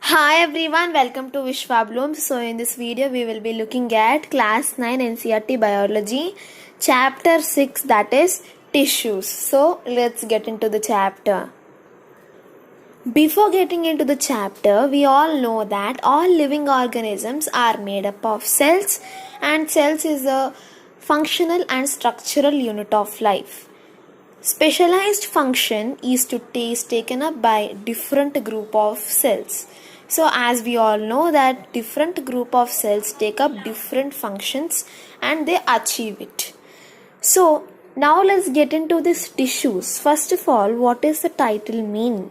Hi everyone, welcome to Vishwa Bloom. So in this video we will be looking at class 9 NCERT biology chapter 6, that is tissues. So let's get into the chapter. Before getting into the chapter, we all know that all living organisms are made up of cells, and cells is a functional and structural unit of life. Specialized function is taken up by different group of cells. So as we all know that different group of cells take up different functions and they achieve it. So now let's get into these tissues. First of all, what is the title mean?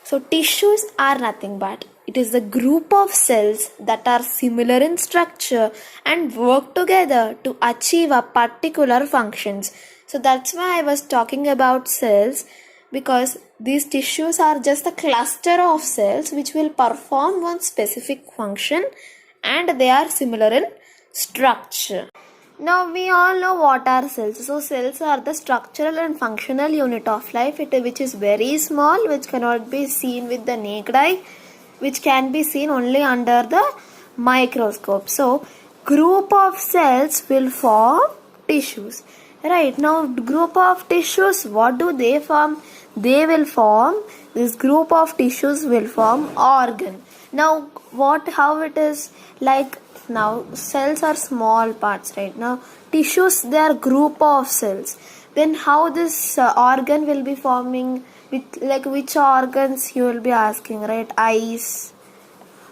So tissues are nothing but it is the group of cells that are similar in structure and work together to achieve a particular functions. So that's why I was talking about cells, because these tissues are just a cluster of cells which will perform one specific function and they are similar in structure. Now we all know what are cells. So cells are the structural and functional unit of life, which is very small, which cannot be seen with the naked eye, which can be seen only under the microscope. So group of cells will form tissues. Right, now group of tissues, what do they form? They will form, this group of tissues will form organ. Now how it is like, now cells are small parts, right? Now tissues, they are group of cells. Then how this organ will be forming, with like which organs you will be asking, right? Eyes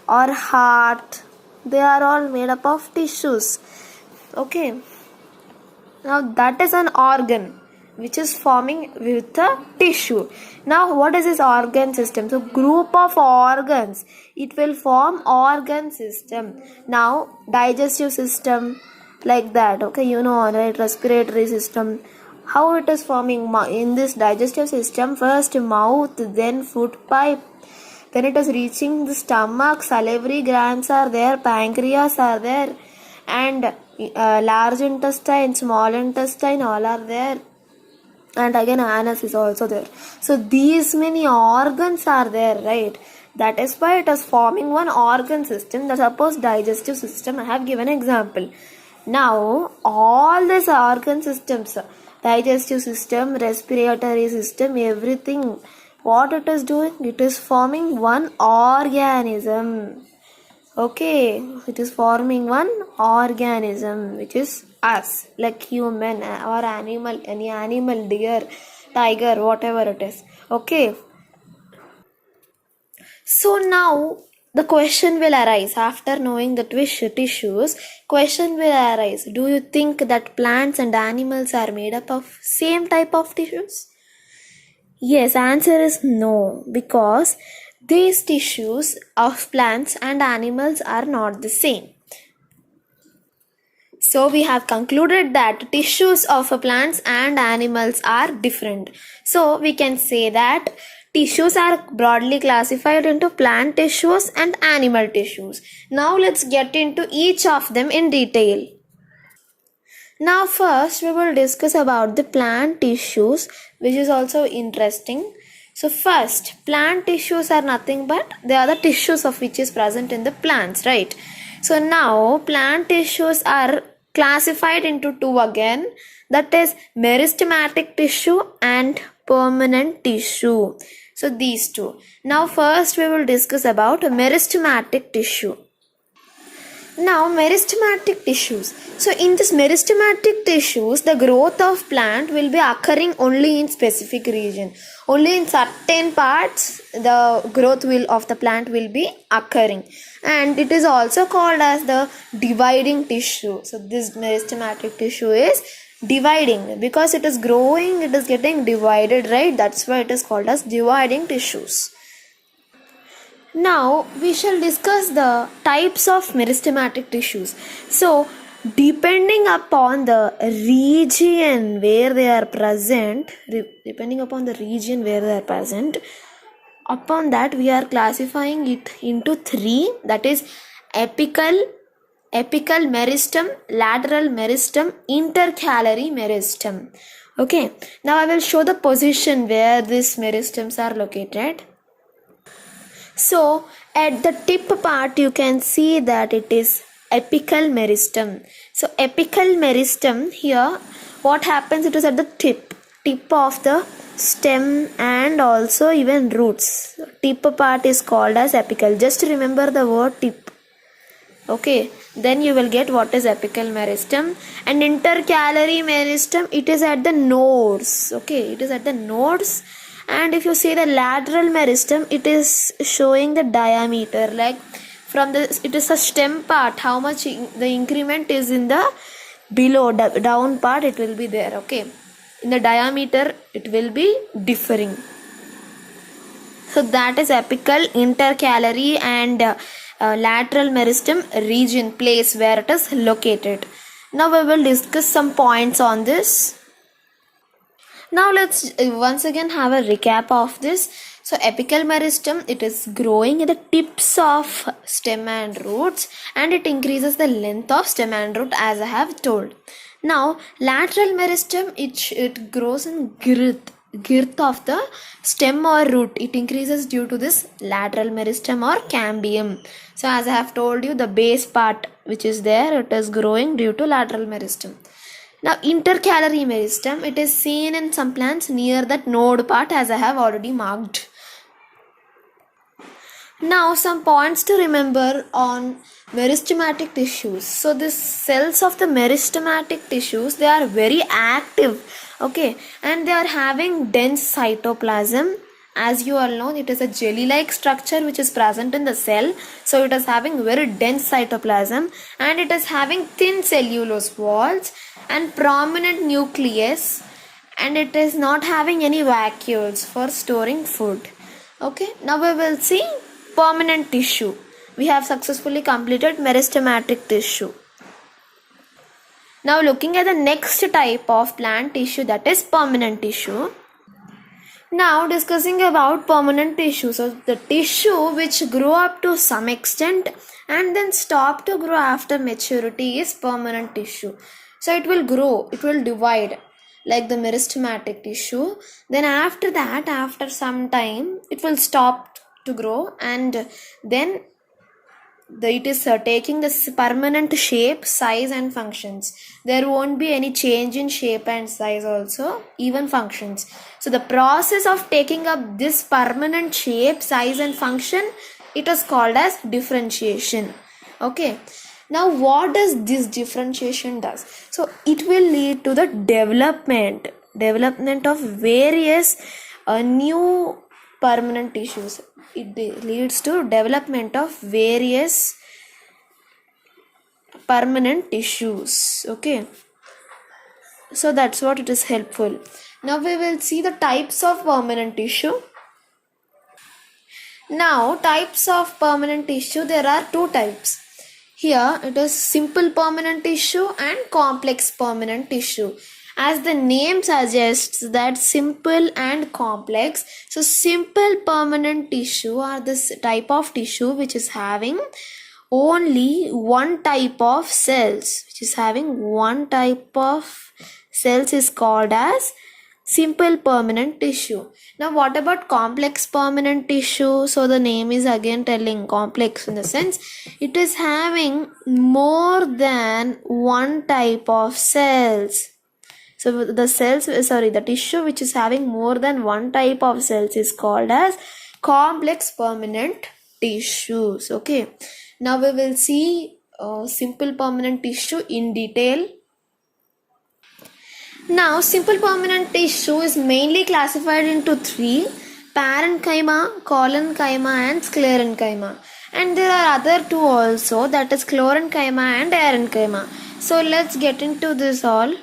or heart, they are all made up of tissues. Okay, now that is an organ which is forming with a tissue. Now what is this organ system? So group of organs, it will form organ system. Now digestive system, like that, okay, you know, right? Respiratory system, how it is forming in this digestive system. First mouth, then food pipe, then it is reaching the stomach, salivary glands are there, pancreas are there, and large intestine, small intestine, all are there, and again anus is also there. So these many organs are there, right? That is why it is forming one organ system. The suppose digestive system, I have given example. Now all these organ systems, digestive system, respiratory system, everything, what it is doing, it is forming one organism. Okay, it is forming one organism which is us, like human or animal, any animal, deer, tiger, whatever it is. Okay, so now the question will arise after knowing the tissues. Question will arise, do you think that plants and animals are made up of same type of tissues? Yes, answer is no, because these tissues of plants and animals are not the same. So we have concluded that tissues of plants and animals are different. So we can say that tissues are broadly classified into plant tissues and animal tissues. Now let's get into each of them in detail. Now first we will discuss about the plant tissues, which is also interesting. So first, plant tissues are nothing but they are the tissues of which is present in the plants, right? So now plant tissues are classified into two again, that is meristematic tissue and permanent tissue. So these two. Now first we will discuss about meristematic tissue. Now meristematic tissues. So in this meristematic tissues, the growth of plant will be occurring only in specific region. Only in certain parts the growth of the plant will be occurring, and it is also called as the dividing tissue. So this meristematic tissue is dividing because it is growing, it is getting divided, right? That's why it is called as dividing tissues. Now we shall discuss the types of meristematic tissues. So depending upon the region where they are present, upon that we are classifying it into three, that is apical meristem, lateral meristem, intercalary meristem. Okay, now I will show the position where these meristems are located. So at the tip part you can see that it is apical meristem. So apical meristem, here what happens, it is at the tip of the stem and also even roots. Tip part is called as apical. Just remember the word tip. Okay, then you will get what is apical meristem. And intercalary meristem, it is at the nodes. Okay, it is at the nodes. And if you see the lateral meristem, it is showing the diameter, like from the, it is a stem part, how much the increment is in the below down part, it will be there. Okay, in the diameter it will be differing. So that is apical, intercalary and lateral meristem region, place where it is located. Now we will discuss some points on this. Now let's once again have a recap of this. So apical meristem, it is growing at the tips of stem and roots, and it increases the length of stem and root, as I have told. Now lateral meristem, it grows in girth of the stem or root. It increases due to this lateral meristem or cambium. So as I have told you, the base part which is there, it is growing due to lateral meristem. Now intercalary meristem, it is seen in some plants near that node part, as I have already marked. Now some points to remember on meristematic tissues. So these cells of the meristematic tissues, they are very active. Okay, and they are having dense cytoplasm. As you all know, it is a jelly-like structure which is present in the cell. So it is having very dense cytoplasm, and it is having thin cellulose walls and prominent nucleus, and it is not having any vacuoles for storing food. Okay, now we will see permanent tissue. We have successfully completed meristematic tissue. Now looking at the next type of plant tissue, that is permanent tissue. Now discussing about permanent tissue. So the tissue which grow up to some extent and then stop to grow after maturity is permanent tissue. So it will grow, it will divide like the meristematic tissue. Then after that, after some time, it will stop to grow, and then it is taking this permanent shape, size and functions. There won't be any change in shape and size also, even functions. So the process of taking up this permanent shape, size and function, it is called as differentiation. Okay, now what does this differentiation does? So it will lead to the development of various new permanent tissues. It leads to development of various permanent tissues. Okay, so that's what it is helpful. Now we will see the types of permanent tissue. Now types of permanent tissue, there are two types. Here it is simple permanent tissue and complex permanent tissue. As the name suggests that simple and complex. So simple permanent tissue are this type of tissue which is having only one type of cells, is called as simple permanent tissue. Now what about complex permanent tissue? So the name is again telling complex in the sense it is having more than one type of cells. So the tissue which is having more than one type of cells is called as complex permanent tissues. Okay, now we will see simple permanent tissue in detail. Now simple permanent tissue is mainly classified into three: parenchyma, collenchyma and sclerenchyma. And there are other two also, that is chlorenchyma and parenchyma. So let's get into this all.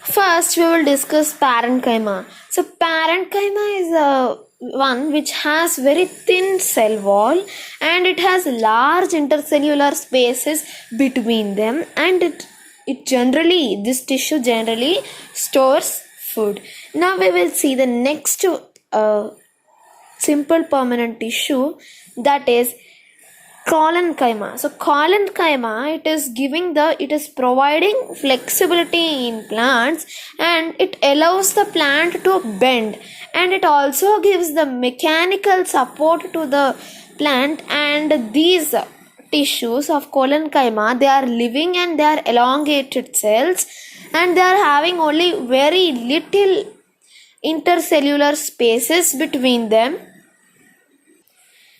First, we will discuss parenchyma. So, parenchyma is a one which has very thin cell wall, and it has large intercellular spaces between them, and this tissue generally stores food. Now we will see the next simple permanent tissue, that is Collenchyma. So collenchyma, it is providing flexibility in plants, and it allows the plant to bend, and it also gives the mechanical support to the plant. And these tissues of collenchyma, they are living and they are elongated cells, and they are having only very little intercellular spaces between them.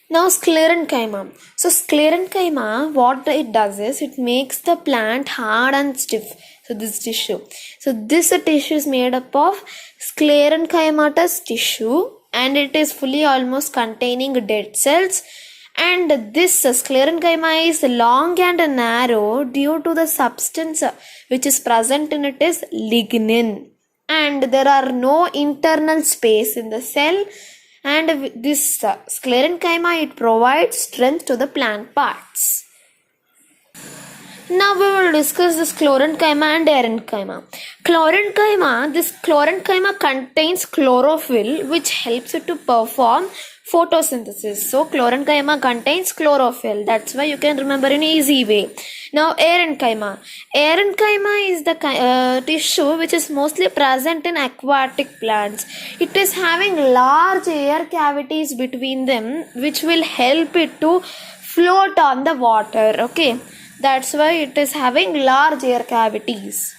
Now sclerenchyma. So sclerenchyma, what it does is it makes the plant hard and stiff. So this tissue. So this tissue is made up of sclerenchymatous tissue, and it is fully almost containing dead cells. And this sclerenchyma is long and narrow due to the substance which is present in it is lignin. And there are no internal space in the cell, and this sclerenchyma, it provides strength to the plant parts. Now we will discuss this chlorenchyma and erenchyma. This chlorenchyma contains chlorophyll, which helps it to perform photosynthesis. So chlorenchyma contains chlorophyll. That's why you can remember in easy way. Now erenchyma. Erenchyma is the tissue which is mostly present in aquatic plants. It is having large air cavities between them, which will help it to float on the water. Okay. That's why it is having large air cavities.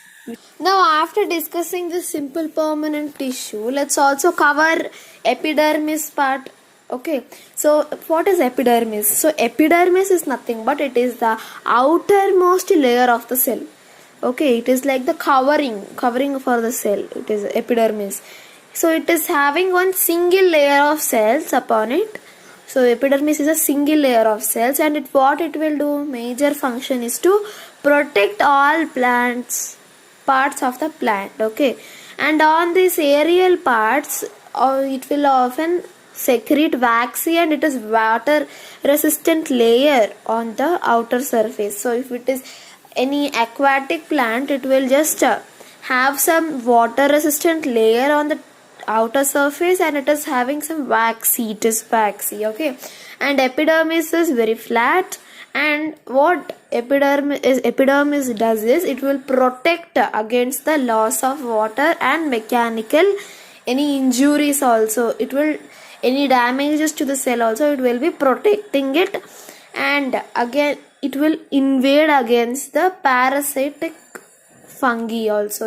Now after discussing this simple permanent tissue, let's also cover epidermis part. Okay, so what is epidermis? So epidermis is nothing but it is the outermost layer of the cell. Okay, it is like the covering for the cell. It is epidermis. So it is having one single layer of cells upon it. So epidermis is a single layer of cells, and what it will do, major function is to protect all parts of the plant. Okay, and on these aerial parts, it will often secrete waxy, and it is water resistant layer on the outer surface. So if it is any aquatic plant, it will just have some water resistant layer on the outer surface, and it is having some waxy, okay. And epidermis is very flat, and what epidermis does is it will protect against the loss of water and mechanical any injuries also. It will any damages to the cell also, it will be protecting it. And again it will invade against the parasitic fungi also.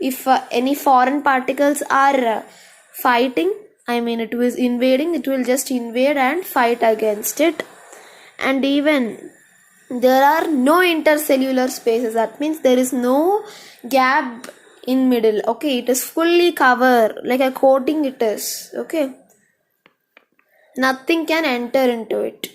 If any foreign particles are fighting, it was invading, it will just invade and fight against it. And even there are no intercellular spaces, that means there is no gap in middle. Okay, it is fully covered like a coating it is. Okay, nothing can enter into it.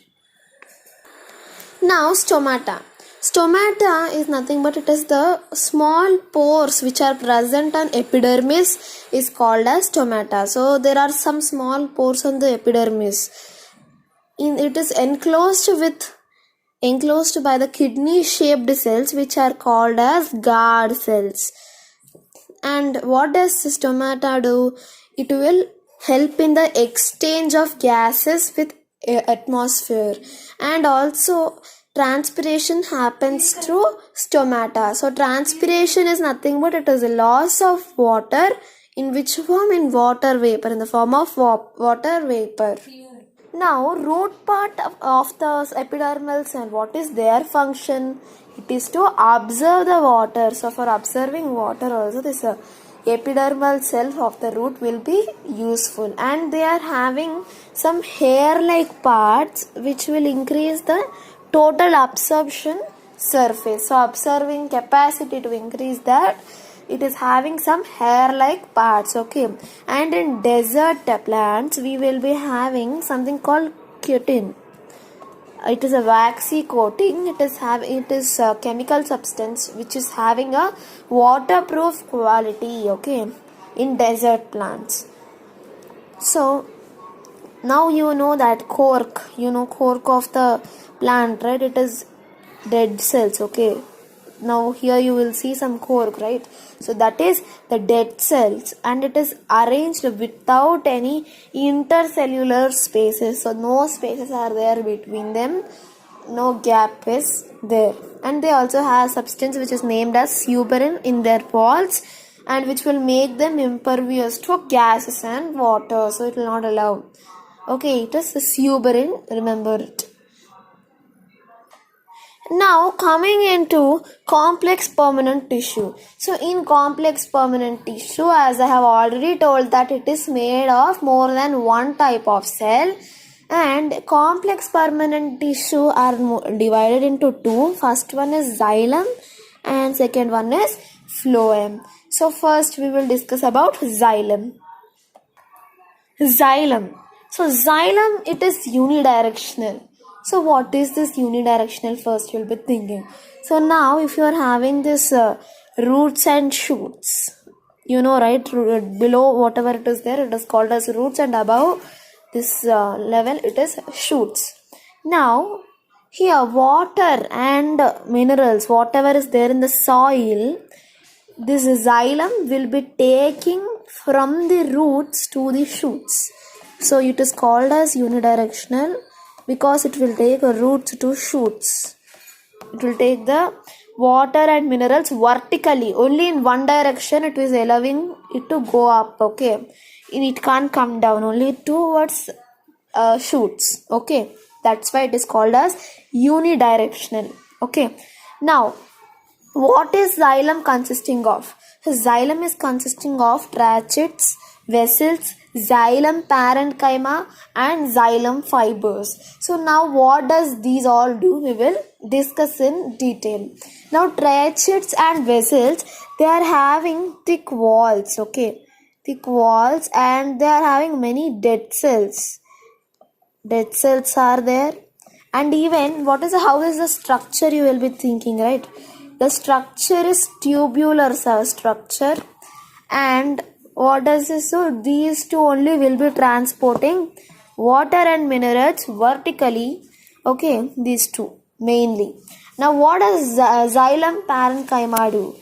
Now stomata. Stomata is nothing but it is the small pores which are present on epidermis is called as stomata. So there are some small pores on the epidermis. It is enclosed by the kidney shaped cells which are called as guard cells. And what does stomata do? It will help in the exchange of gases with atmosphere, and also transpiration happens through stomata. So transpiration is nothing but it is a loss of water. In which form? In water vapor, in the form of water vapor. Now root part of the epidermal cell, what is their function? It is to observe the water. So for observing water also, this epidermal cell of the root will be useful. And they are having some hair like parts which will increase the total absorption surface. So observing capacity, to increase that, it is having some hair like parts. Okay, and in desert plants we will be having something called cutin. It is a waxy coating. It is a chemical substance which is having a waterproof quality. Okay, in desert plants. So now you know that cork of the plant, right? It is dead cells. Okay, now here you will see some cork, right? So that is the dead cells, and it is arranged without any intercellular spaces. So no spaces are there between them, no gap is there. And they also have substance which is named as suberin in their walls, and which will make them impervious to gases and water, so it will not allow. Okay, it is the suberin, remember it. Now coming into complex permanent tissue. So in complex permanent tissue, as I have already told, that it is made of more than one type of cell, and complex permanent tissue are divided into two. First one is xylem and second one is phloem. So first we will discuss about xylem. Xylem. So xylem, it is unidirectional. So what is this unidirectional? First you'll be thinking. So now if you are having this roots and shoots, you know, right, below whatever it is there, it is called as roots, and above this level it is shoots. Now here water and minerals, whatever is there in the soil, this xylem will be taking from the roots to the shoots. So it is called as unidirectional because it will take roots to shoots. It will take the water and minerals vertically. Only in one direction it is allowing it to go up. Okay. It can't come down. Only towards shoots. Okay. That's why it is called as unidirectional. Okay. Now, what is xylem consisting of? So xylem is consisting of tracheids, vessels, xylem parenchyma and xylem fibers. So now what does these all do? We will discuss in detail. Now tracheids and vessels, they are having thick walls, okay, thick walls, and they are having many dead cells. Dead cells are there, and even how is the structure, you will be thinking, right? The structure is tubular cell structure, and what does this do? These two only will be transporting water and minerals vertically. Okay, these two mainly. Now what does xylem parenchyma do?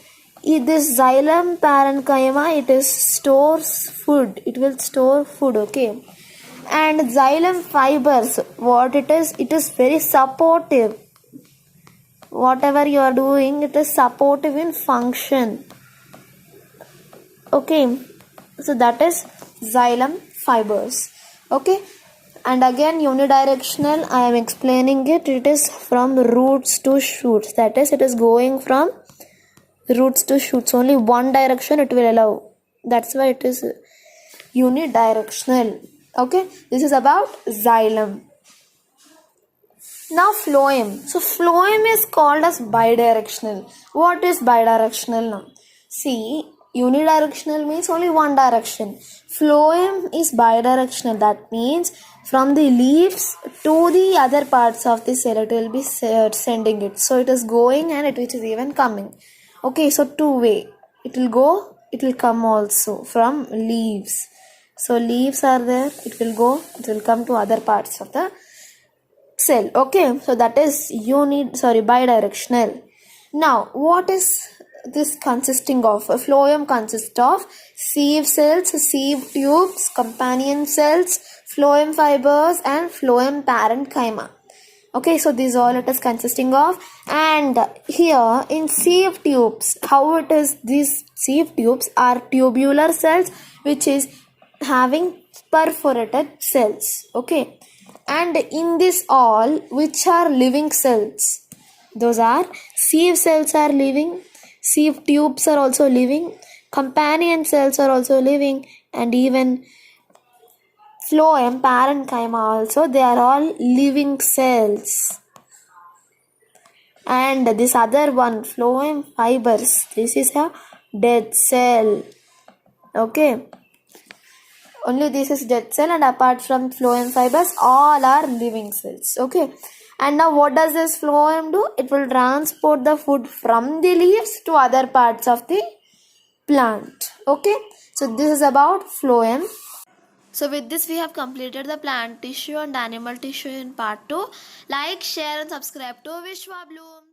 This xylem parenchyma, it is stores food. It will store food. Okay, and xylem fibers, what it is very supportive. Whatever you are doing, it is supportive in function. Okay, so that is xylem fibers. Okay, and again unidirectional, I am explaining it. It is from roots to shoots. That is, it is going from roots to shoots. Only one direction it will allow. That's why it is unidirectional. Okay, this is about xylem. Now phloem. So phloem is called as bidirectional. What is bidirectional now? See, unidirectional means only one direction. Phloem is bidirectional. That means from the leaves to the other parts of the cell, it will be sending it. So it is going and it is even coming. Okay, so two way. It will go, it will come also from leaves. So leaves are there, it will go, it will come to other parts of the cell. Okay, so that is bidirectional. Now what is this consisting of? A phloem consists of sieve cells, sieve tubes, companion cells, phloem fibers and phloem parenchyma. Okay, so this all it is consisting of. And here in sieve tubes, how it is, these sieve tubes are tubular cells which is having perforated cells. Okay, and in this all, which are living cells? Those are sieve cells are living, sieve tubes are also living, companion cells are also living, and even phloem parenchyma also, they are all living cells. And this other one, phloem fibers, this is a dead cell. Okay, only this is dead cell, and apart from phloem fibers, all are living cells. Okay, and now what does this phloem do? It will transport the food from the leaves to other parts of the plant. Okay, so this is about phloem. So with this we have completed the plant tissue and animal tissue in part 2. Like, share and subscribe to Vishwa Bloom.